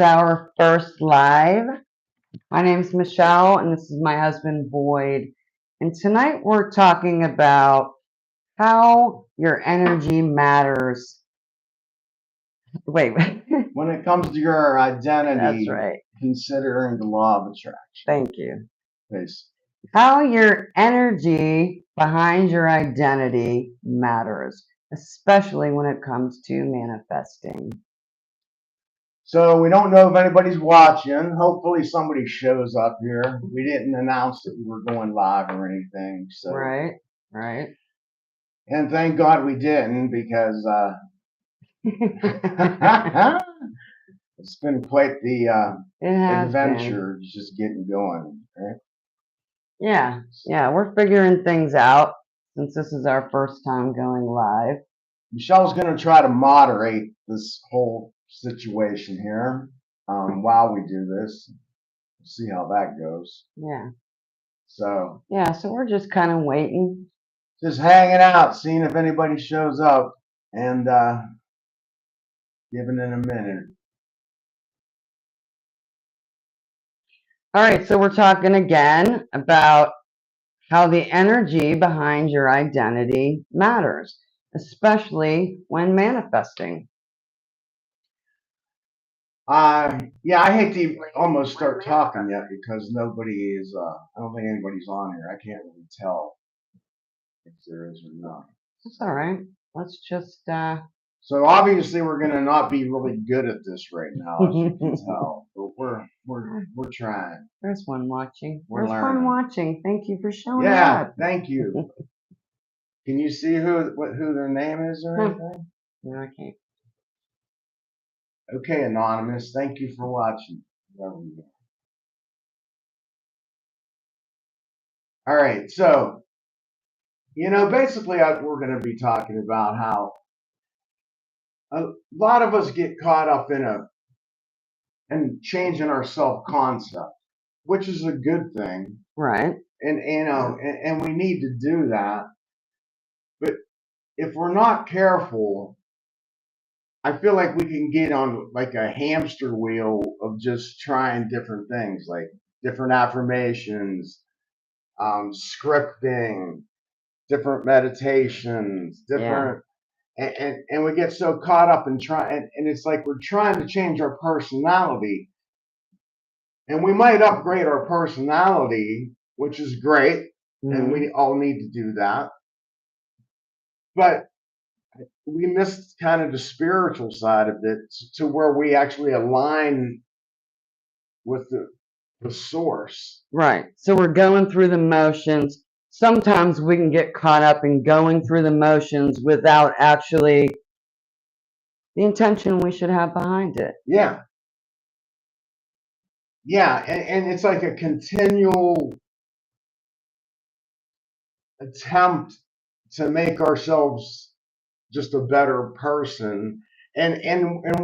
Our first live. My name's Michelle, and this is my husband Boyd. And tonight we're talking about how your energy matters. Wait, When it comes to your identity, that's right. considering the law of attraction. Thank you. Basically. How your energy behind your identity matters, especially when it comes to manifesting. So we don't know if anybody's watching. Hopefully somebody shows up here. We didn't announce that we were going live or anything. So Right. And thank God we didn't, because it's been quite the adventure just getting going. Right? Yeah, we're figuring things out since this is our first time going live. Michelle's going to try to moderate this whole situation here while we do this. We'll see how that goes. Yeah. So we're just kind of waiting. Just hanging out, seeing if anybody shows up, and giving it a minute. All right, so we're talking again about how the energy behind your identity matters, especially when manifesting. Yeah, I hate to almost start talking yet because nobody is, I don't think anybody's on here. I can't really tell if there is or not. That's all right. Let's just, So obviously we're going to not be really good at this right now, as you can tell, but we're trying. There's one watching. There's one watching. Thank you for showing up. Yeah, thank you. Can you see who their name is or anything? No, I can't. Okay, Anonymous, thank you for watching. All right, so, basically we're going to be talking about how a lot of us get caught up in changing our self-concept, which is a good thing. Right. And we need to do that. But if we're not careful, I feel like we can get on like a hamster wheel of just trying different things, like different affirmations, scripting, different meditations, different, and we get so caught up in trying, and it's like we're trying to change our personality, and we might upgrade our personality, which is great, and we all need to do that, but we missed kind of the spiritual side of it to where we actually align with the source. Right. So we're going through the motions. Sometimes we can get caught up in going through the motions without actually the intention we should have behind it. Yeah. Yeah, and it's like a continual attempt to make ourselves just a better person. And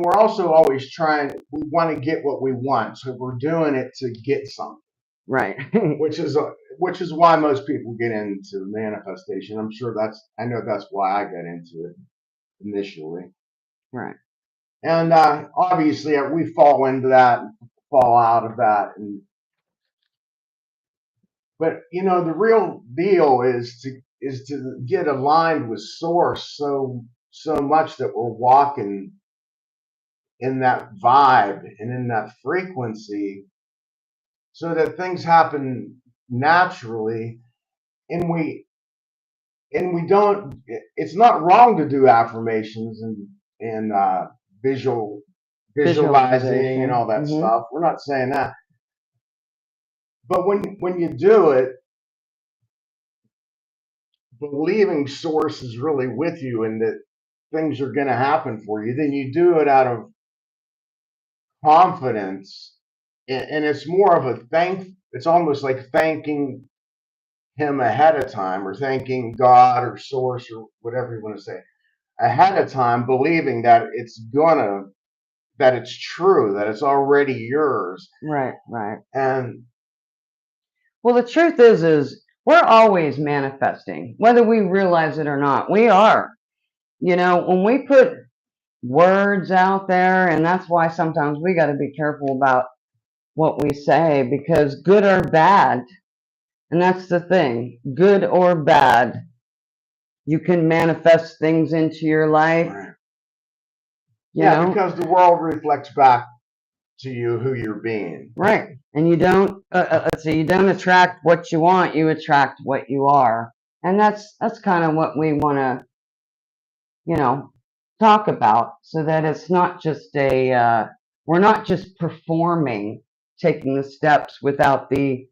we're also always trying, we want to get what we want. So we're doing it to get something. Right. which is why most people get into manifestation. I know that's why I got into it initially. Right. And obviously we fall into that, fall out of that, but the real deal is to get aligned with source so much that we're walking in that vibe and in that frequency, so that things happen naturally, and we don't. It's not wrong to do affirmations and visualizing and all that stuff. We're not saying that. But when you do it, believing source is really with you and that things are going to happen for you, then you do it out of confidence, and it's more of it's almost like thanking him ahead of time, or thanking God or source or whatever you want to say ahead of time, believing that that it's true, that it's already yours. Right. And well, the truth is we're always manifesting, whether we realize it or not. We are. When we put words out there, and that's why sometimes we got to be careful about what we say, because good or bad, and that's the thing, good or bad, you can manifest things into your life. Right. You Yeah, know? because the world reflects back to you who you're being. Right. And you don't, let's see, you don't attract what you want, you attract what you are. And that's kind of what we want to, you know, talk about, so that it's not just we're not just performing, taking the steps without the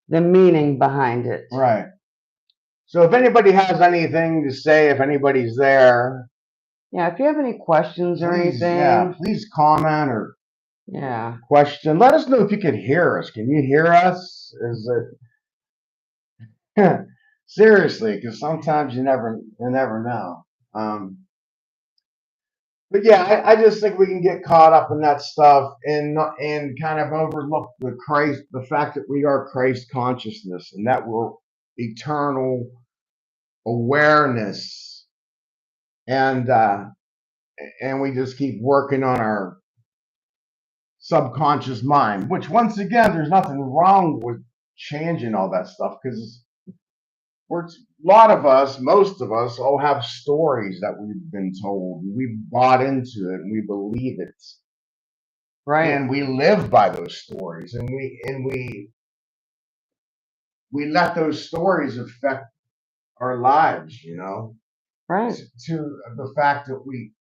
meaning behind it. Right. So if anybody has anything to say, if anybody's there, Yeah, if you have any questions or please, anything, please comment or yeah, question. Let us know if you could hear us. Can you hear us? Is it seriously? Because sometimes you never know. But yeah, I just think we can get caught up in that stuff and kind of overlook the fact that we are Christ consciousness and that we're eternal awareness, and we just keep working on our subconscious mind. Which, once again, there's nothing wrong with changing all that stuff, because we're a lot of us, most of us, all have stories that we've been told. We bought into it and we believe it. right, And we live by those stories, and we let those stories affect our lives, right, to the fact that we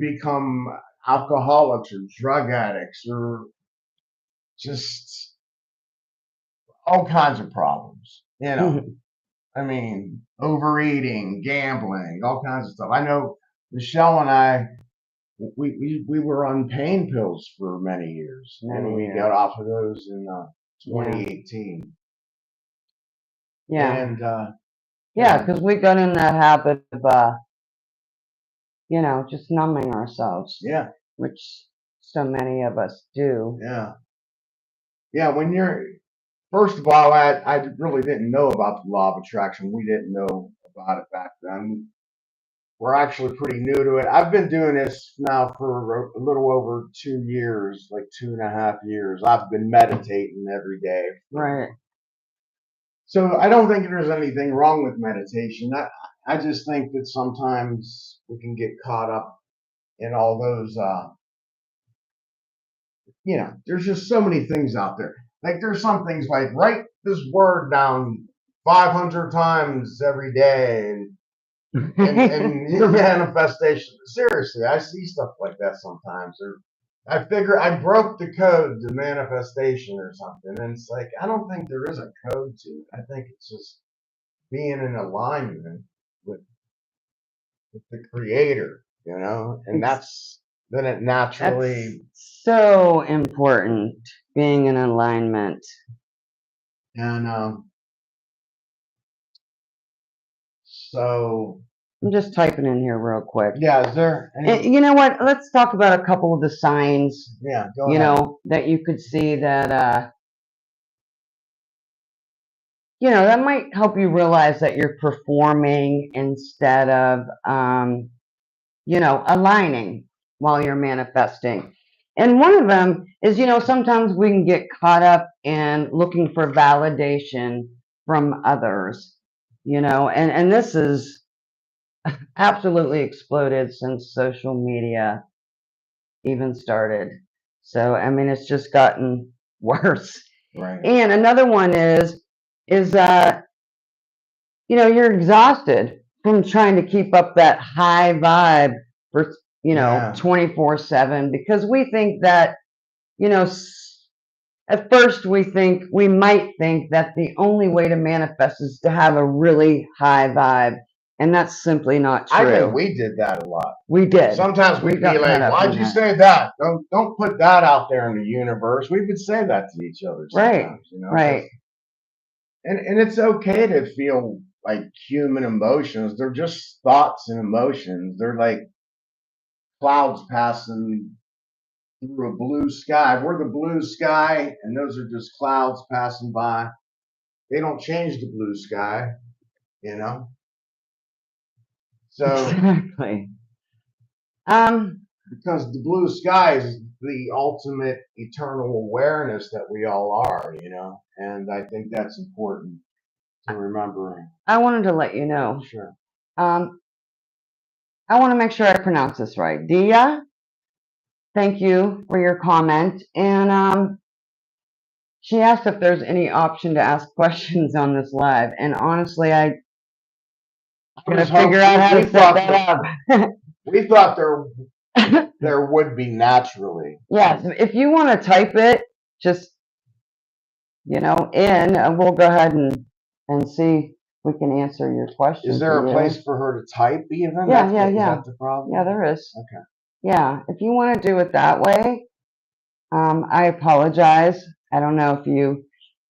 become alcoholics or drug addicts or just all kinds of problems, I mean, overeating, gambling, all kinds of stuff. I know Michelle and I, we were on pain pills for many years, and we got off of those in 2018. yeah, And yeah, because we got in that habit of just numbing ourselves, yeah, which so many of us do. yeah. When you're First of all, I really didn't know about the law of attraction. We didn't know about it back then. We're actually pretty new to it. I've been doing this now for a little over 2 years, like 2.5 years. I've been meditating every day. Right. So I don't think there's anything wrong with meditation. I just think that sometimes we can get caught up in all those, there's just so many things out there. Like, there's some things like write this word down 500 times every day, and your manifestation. Seriously, I see stuff like that sometimes. Or I figure I broke the code to manifestation or something, and it's like, I don't think there is a code to it. I think it's just being in alignment with the creator, and then it naturally. That's so important, being in alignment. And so I'm just typing in here real quick. yeah, is there any? You know what? Let's talk about a couple of the signs, Yeah, go ahead. that you could see that, that might help you realize that you're performing instead of, aligning while you're manifesting. And one of them is, sometimes we can get caught up in looking for validation from others, and this is absolutely exploded since social media even started. So, I mean, it's just gotten worse. Right. And another one is you're exhausted from trying to keep up that high vibe for, 24/7, because we think that, at first we might think that the only way to manifest is to have a really high vibe, and that's simply not true. I think we did that a lot. We did. Sometimes we'd be like, "Why'd you say that? Don't put that out there in the universe." We would say that to each other sometimes, Right. And it's okay to feel like human emotions. They're just thoughts and emotions. They're like clouds passing through a blue sky. We're the blue sky, and those are just clouds passing by. They don't change the blue sky, you know. So Exactly. because the blue sky is the ultimate eternal awareness that we all are, and I think that's important to remember. I wanted to let you know. Sure. I want to make sure I pronounce this right. Dia, thank you for your comment. And she asked if there's any option to ask questions on this live. And honestly, I gotta figure out how to set that up. We thought there would be naturally. Yes, if you want to type it, just and we'll go ahead and see if we can answer your question. Is there a place for her to type even? Yeah, Is that the problem? Yeah, there is. Okay. Yeah, if you want to do it that way, I apologize. I don't know if you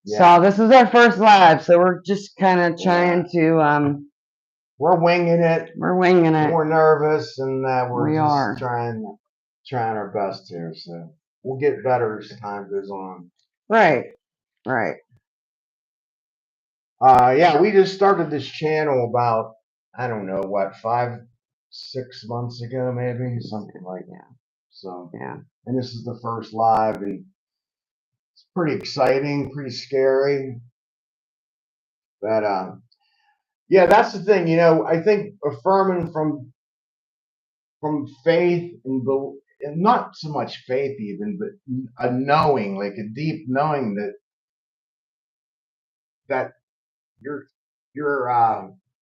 saw, this is our first live, so we're just kind of trying to, we're winging it. We're winging it. We're nervous, and we're We just are. trying our best here. So we'll get better as time goes on. Right. Yeah, we just started this channel about, I don't know, what, 5, 6 months ago, maybe, something like that. So, yeah. And this is the first live, and it's pretty exciting, pretty scary. But, yeah, that's the thing, I think affirming from faith and not so much faith even, but a knowing, like a deep knowing that your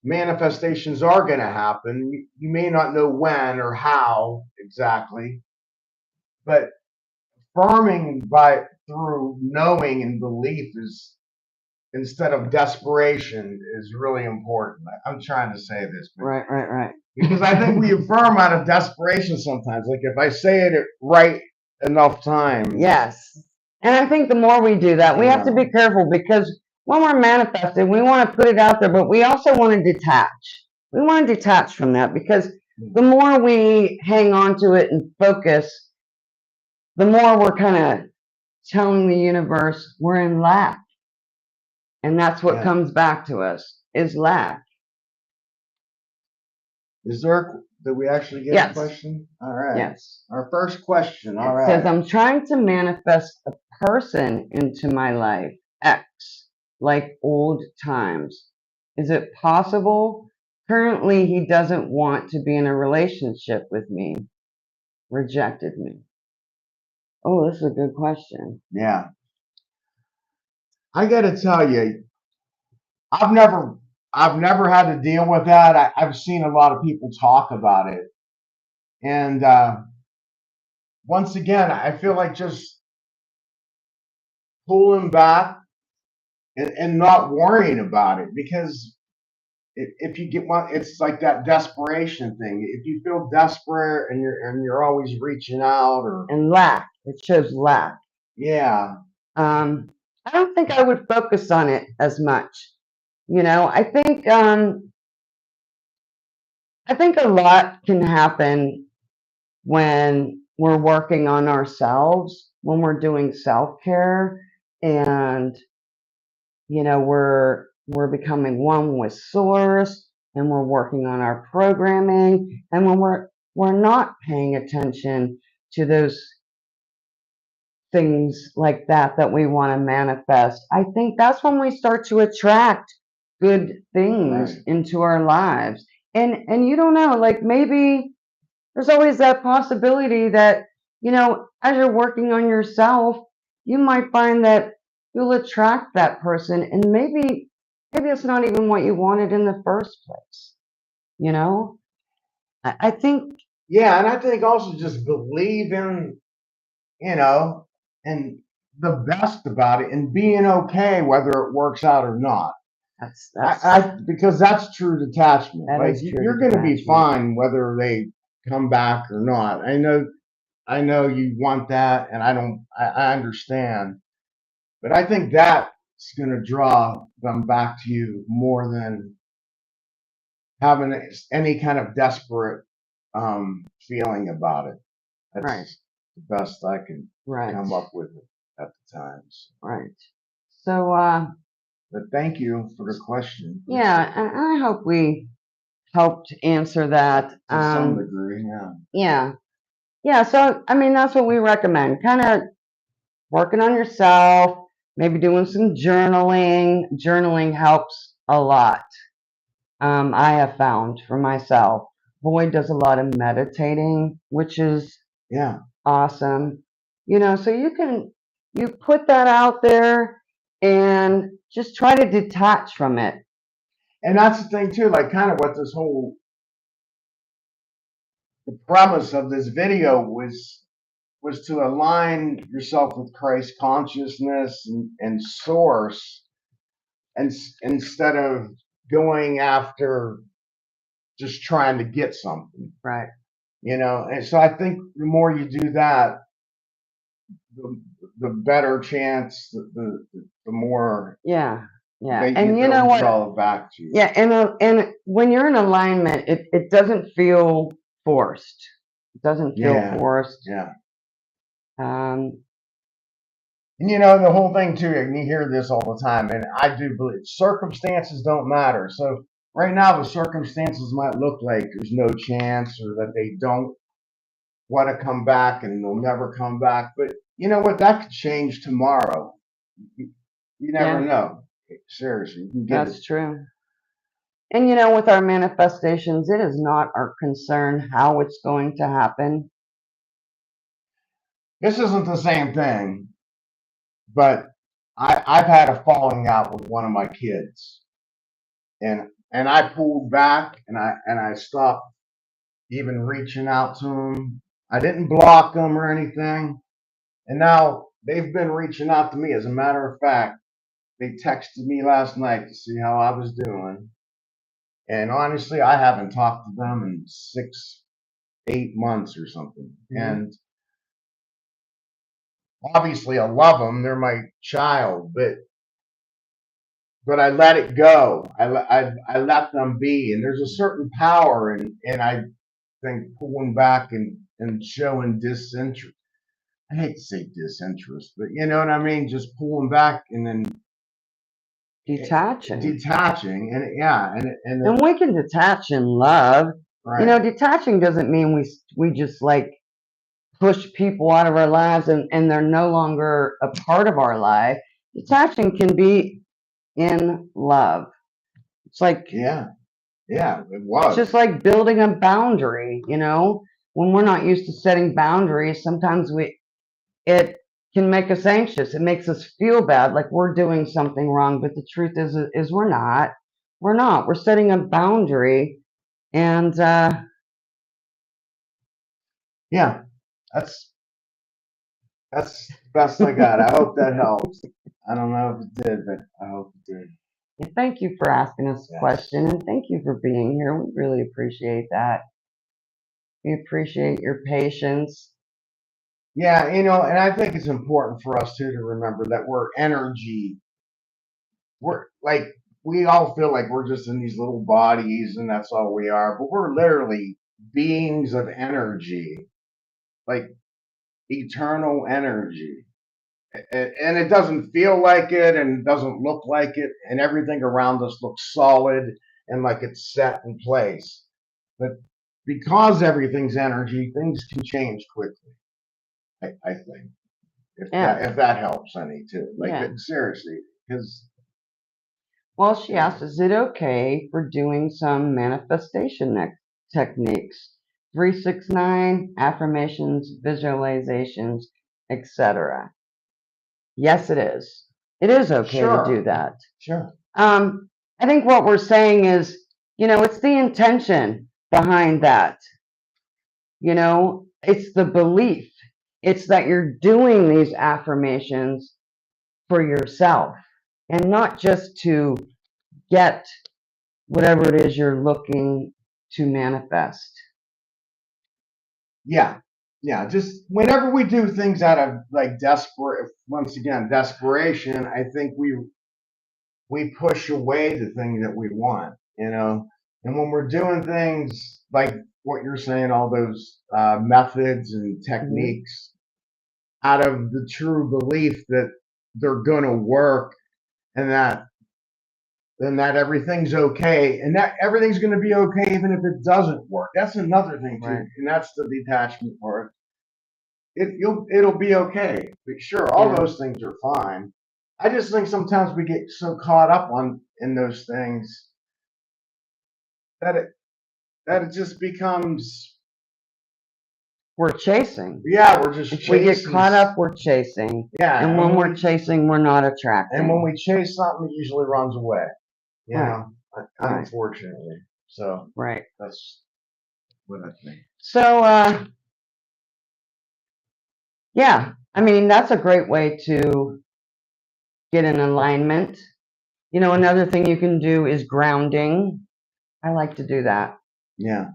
manifestations are going to happen. You may not know when or how exactly, but affirming through knowing and belief is, instead of desperation, is really important. I'm trying to say this. Right. Because I think we affirm out of desperation sometimes. Like if I say it right enough times. Yes. And I think the more we do that, we have to be careful, because when we're manifesting, we want to put it out there, but we also want to detach. We want to detach from that, because the more we hang on to it and focus, the more we're kind of telling the universe we're in lack. And that's what comes back to us, is lack. Did we actually get a question? All right. Yes. Our first question. All right. It says, I'm trying to manifest a person into my life, X, like old times. Is it possible? Currently, he doesn't want to be in a relationship with me, rejected me. Oh, this is a good question. Yeah. I got to tell you, I've never had to deal with that. I've seen a lot of people talk about it. And once again, I feel like just pulling back and not worrying about it, because if you get one, it's like that desperation thing. If you feel desperate and you're always reaching out, and lack, it shows lack. Yeah. I don't think I would focus on it as much. I think a lot can happen when we're working on ourselves, when we're doing self-care, and we're becoming one with source, and we're working on our programming, and when we're not paying attention to those things like that we want to manifest. I think that's when we start to attract good things into our lives. And you don't know, like maybe there's always that possibility that, as you're working on yourself, you might find that you'll attract that person, and maybe it's not even what you wanted in the first place. I think. Yeah, and I think also just believing, and the best about it, and being okay whether it works out or not. Because that's true detachment. Like you're going to be fine whether they come back or not. I know you want that, and I understand, but I think that's going to draw them back to you more than having any kind of desperate feeling about it. That's the best I can come up with at the times. Right. So, but thank you for the question. Yeah, and I hope we helped answer that. To some degree, yeah. Yeah. Yeah. So, I mean, that's what we recommend. Kind of working on yourself, maybe doing some journaling. Journaling helps a lot. I have found for myself. Boyd does a lot of meditating, which is Yeah. awesome. So you put that out there and just try to detach from it. And that's the thing too, like kind of what this whole the premise of this video was to align yourself with Christ consciousness and source, and instead of going after just trying to get something, Right. And so I think the more you do that, the better chance, the more Yeah. and you know they'll what? draw it back to you. Yeah, and when you're in alignment, it doesn't feel forced. It doesn't feel forced. Yeah. Um, And the whole thing too, and you hear this all the time, and I do believe circumstances don't matter. So right now the circumstances might look like there's no chance, or that they don't want to come back and they'll never come back. But you know what? That could change tomorrow. You never know. Seriously, you can get that's true. And with our manifestations, it is not our concern how it's going to happen. This isn't the same thing, but I've had a falling out with one of my kids, and I pulled back, and I stopped even reaching out to them. I didn't block them or anything, and now they've been reaching out to me. As a matter of fact, they texted me last night to see how I was doing, and honestly, I haven't talked to them in 6, 8 months or something, and obviously I love them. They're my child, but I let it go. I let them be, and there's a certain power in I think pulling back and showing disinterest. I hate to say disinterest, but you know what I mean. Just pulling back and then detaching, and yeah, and we can detach in love. Right. Detaching doesn't mean we just like push people out of our lives and they're no longer a part of our life. Detaching can be in love. It's like yeah, it was. It's just like building a boundary. When we're not used to setting boundaries, sometimes it can make us anxious. It makes us feel bad, like we're doing something wrong. But the truth is we're not. We're not. We're setting a boundary, and yeah, that's the best I got. I hope that helps. I don't know if it did, but I hope it did. Thank you for asking us a question, and thank you for being here. We really appreciate that. We appreciate your patience. Yeah, and I think it's important for us too to remember that we're energy. We're like, we all feel like we're just in these little bodies and that's all we are, but we're literally beings of energy, like eternal energy. And it doesn't feel like it and doesn't look like it, and everything around us looks solid and like it's set in place. But because everything's energy, things can change quickly. I think if that helps any too. Seriously, because Well, she asked, is it okay for doing some manifestation techniques? 369, affirmations, visualizations, etc. Yes, it is. It is okay to do that. Sure. I think what we're saying is, it's the intention behind that. It's the belief. It's that you're doing these affirmations for yourself and not just to get whatever it is you're looking to manifest. Yeah. Just whenever we do things out of like desperation, I think we push away the thing that we want, And when we're doing things like what you're saying, all those methods and techniques out of the true belief that they're going to work and that then that everything's okay, and that everything's going to be okay even if it doesn't work. That's another thing too, Right. and that's the detachment part. It'll be okay. But sure, all Yeah. those things are fine. I just think sometimes we get so caught up in those things that it just becomes, We're chasing. yeah, we're just If we get chasing. caught up, we're chasing. Yeah, And when we're chasing, we're not attracting. and when we chase something, it usually runs away. You Right. know, Right. unfortunately. So Right. that's what I think. So, yeah, I mean, that's a great way to get in alignment. You know, another thing you can do is grounding. I like to do that. Yeah.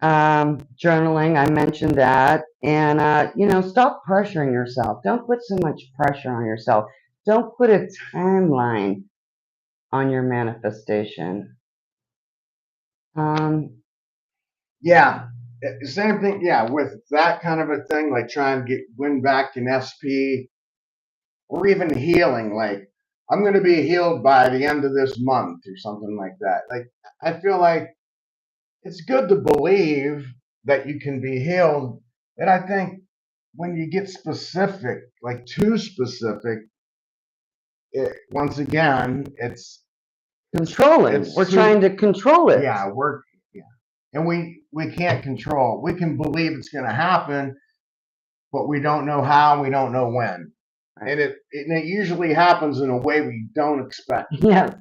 Journaling, I mentioned that. And, you know, stop pressuring yourself. Don't put so much pressure on yourself. Don't put a timeline on your manifestation. Yeah. Same thing. Yeah. With that kind of a thing, like trying to win back an SP or even healing, like I'm going to be healed by the end of this month or something like that. Like, I feel like it's good to believe that you can be healed. And I think when you get specific, like too specific, once again, it's Controlling. We're trying to control it. Yeah, and we can't control. We can believe it's going to happen, but we don't know how. We don't know when, Right. and it usually happens in a way we don't expect. Yes,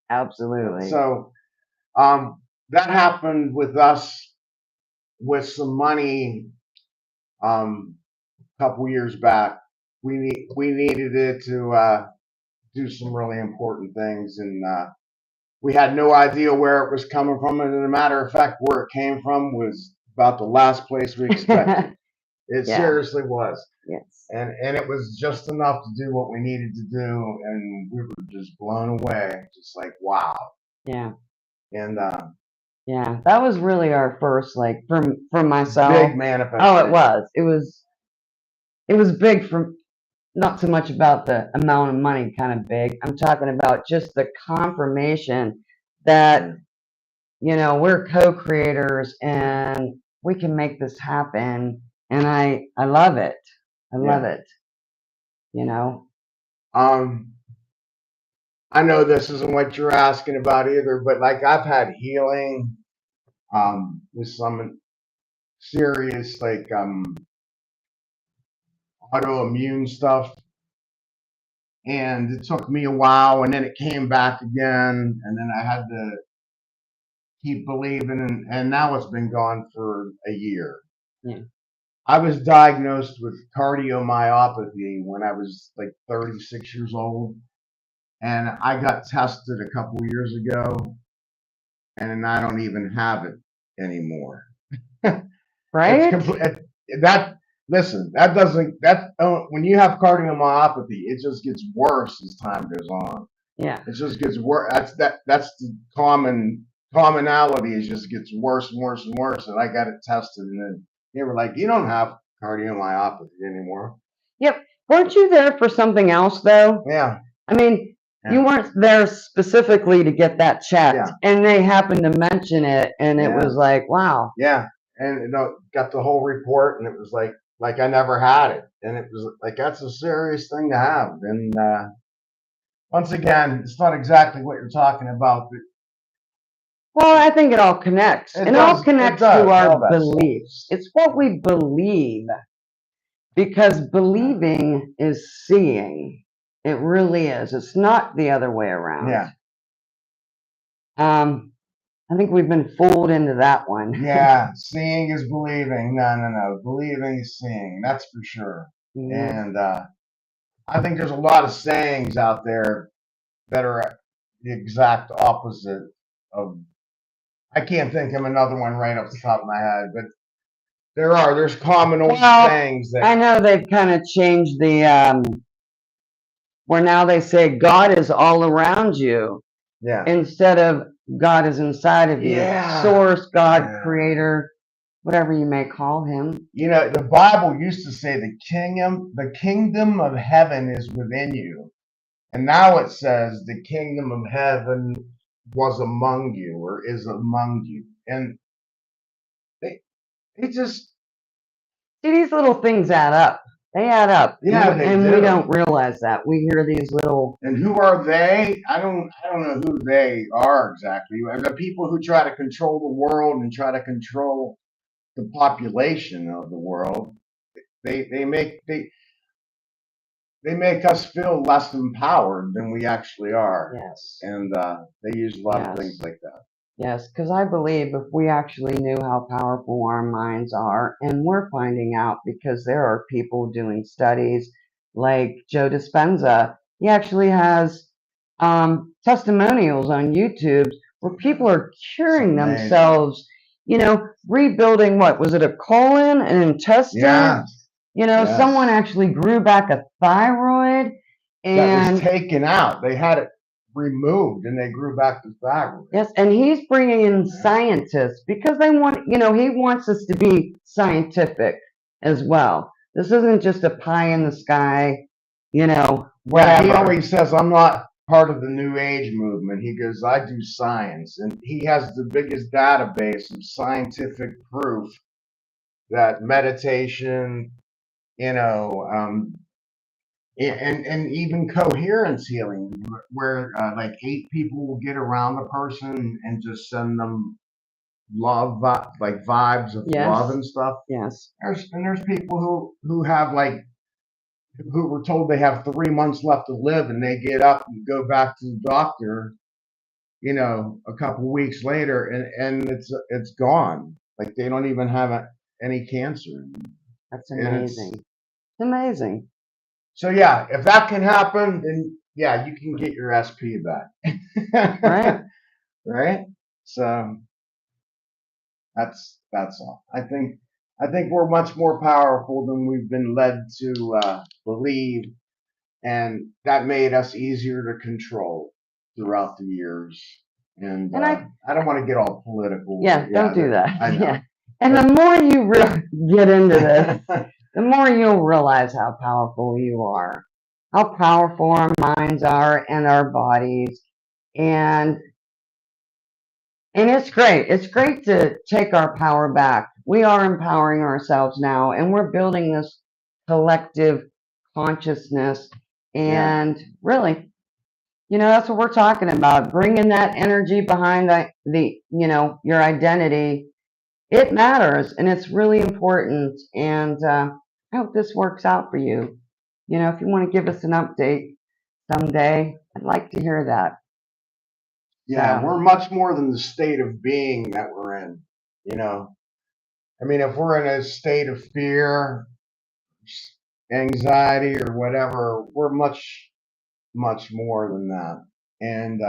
absolutely. So, that happened with us with some money. A couple years back, we needed it to do some really important things, and we had no idea where it was coming from. And as a matter of fact, where it came from was about the last place we expected. It seriously was. Yes. And it was just enough to do what we needed to do, and we were just blown away, just like wow. Yeah. And yeah, that was really our first, like, for myself. Big manifestation. Oh, it was. It was big for not so much about the amount of money, kind of big. I'm talking about just the confirmation that, you know, we're co-creators and we can make this happen. And I love it. I love it. You know. I know this isn't what you're asking about either, but like I've had healing with some serious like autoimmune stuff, and it took me a while, and then it came back again, and then I had to keep believing, and now it's been gone for a year. Yeah. I was diagnosed with cardiomyopathy when I was like 36 years old, and I got tested a couple years ago, and I don't even have it anymore. Right? Listen, that doesn't when you have cardiomyopathy, it just gets worse as time goes on. Yeah. It just gets worse. That's the commonality. It just gets worse and worse and worse. And I got it tested, and then they were like, "You don't have cardiomyopathy anymore." Yep. Weren't you there for something else though? Yeah. I mean, you weren't there specifically to get that checked, and they happened to mention it, and it was like, wow. Yeah, and got the whole report, and it was like I never had it, and it was like that's a serious thing to have. And once again, it's not exactly what you're talking about, but well, I think it all connects. It all connects to our beliefs. It's what we believe, because believing is seeing. It really is. It's not the other way around. Yeah. I think we've been fooled into that one. Yeah, seeing is believing. No. Believing is seeing. That's for sure. Yeah. And I think there's a lot of sayings out there that are the exact opposite of. I can't think of another one right off the top of my head, but there's common old sayings that I know they've kind of changed the where now they say God is all around you. Yeah. Instead of God is inside of you. Yeah. Source, God, creator, whatever you may call him. You know, the Bible used to say the kingdom of heaven is within you. And now it says the kingdom of heaven was among you or is among you. And it just, See, these little things add up. They add up. yeah, they and do. we don't realize that. We hear these little. And who are they? I don't know who they are exactly. The people who try to control the world and try to control the population of the world. They make us feel less empowered than we actually are. Yes. And they use a lot of things like that. Yes, because I believe if we actually knew how powerful our minds are, and we're finding out because there are people doing studies like Joe Dispenza. He actually has testimonials on YouTube where people are curing themselves, rebuilding, what was it, a colon, an intestine? Yeah. Someone actually grew back a thyroid that was taken out. They had it removed and they grew back the thyroid. Yes, and he's bringing in scientists because they want, he wants us to be scientific as well. This isn't just a pie in the sky, whatever. Yeah, he always says, I'm not part of the New Age movement. He goes, I do science. And he has the biggest database of scientific proof that meditation, and even coherence healing, where like 8 people will get around the person and just send them love, like vibes of love and stuff. Yes. There's people who have who were told they have 3 months left to live, and they get up and go back to the doctor, a couple of weeks later, and it's gone. Like they don't even have any cancer. That's amazing. It's amazing. So yeah, if that can happen, then yeah, you can get your SP back. Right. Right. So that's all. I think we're much more powerful than we've been led to believe, and that made us easier to control throughout the years. And I don't want to get all political. Yeah, don't do that. I know. Yeah. And the more you get into this, the more you'll realize how powerful you are, how powerful our minds are and our bodies. And it's great. It's great to take our power back. We are empowering ourselves now, and we're building this collective consciousness. And really, that's what we're talking about. Bringing that energy behind your identity. It matters, and it's really important. And I hope this works out for you. If you want to give us an update someday, I'd like to hear that. Yeah, we're much more than the state of being that we're in. I mean, if we're in a state of fear, anxiety, or whatever, we're much, much more than that. And,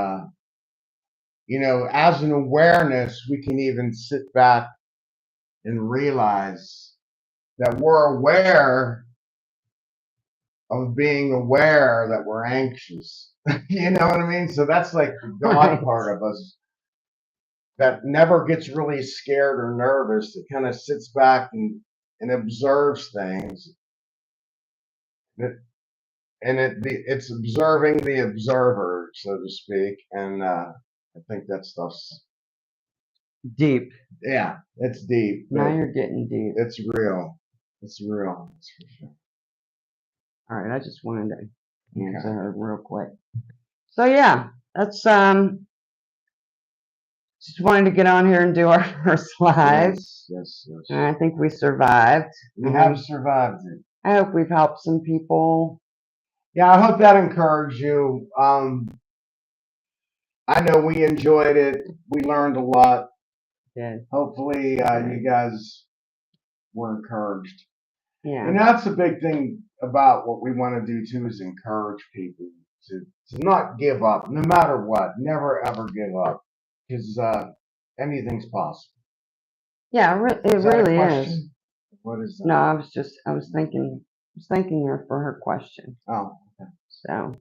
as an awareness, we can even sit back and realize that we're aware of being aware that we're anxious. You know what I mean? So that's like the God part of us that never gets really scared or nervous. It kind of sits back and observes things. It's observing the observer, so to speak. And I think that stuff's deep. Yeah, it's deep. Now you're getting deep. It's real. It's real. That's for sure. All right, I just wanted to answer her real quick. So yeah, that's just wanted to get on here and do our first live. Yes. And I think we survived. We have survived it. I hope we've helped some people. Yeah, I hope that encouraged you. I know we enjoyed it. We learned a lot. Yeah. Hopefully, you guys were encouraged. Yeah. And that's a big thing about what we want to do too, is encourage people to not give up, no matter what. Never ever give up, because anything's possible. Yeah, it really is. What is that? No, I was thanking her for her question. Oh, okay. So.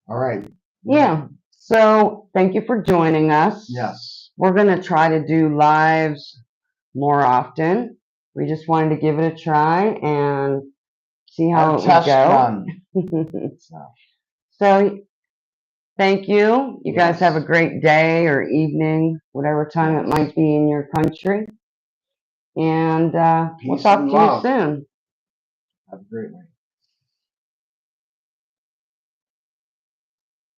All right. Yeah. So thank you for joining us. Yes. We're going to try to do lives more often. We just wanted to give it a try and see how it would go. So thank you. You guys have a Yes. great day or evening, whatever time it Yes. might be in your country. And we'll Peace talk and to you love. soon. Have a great night.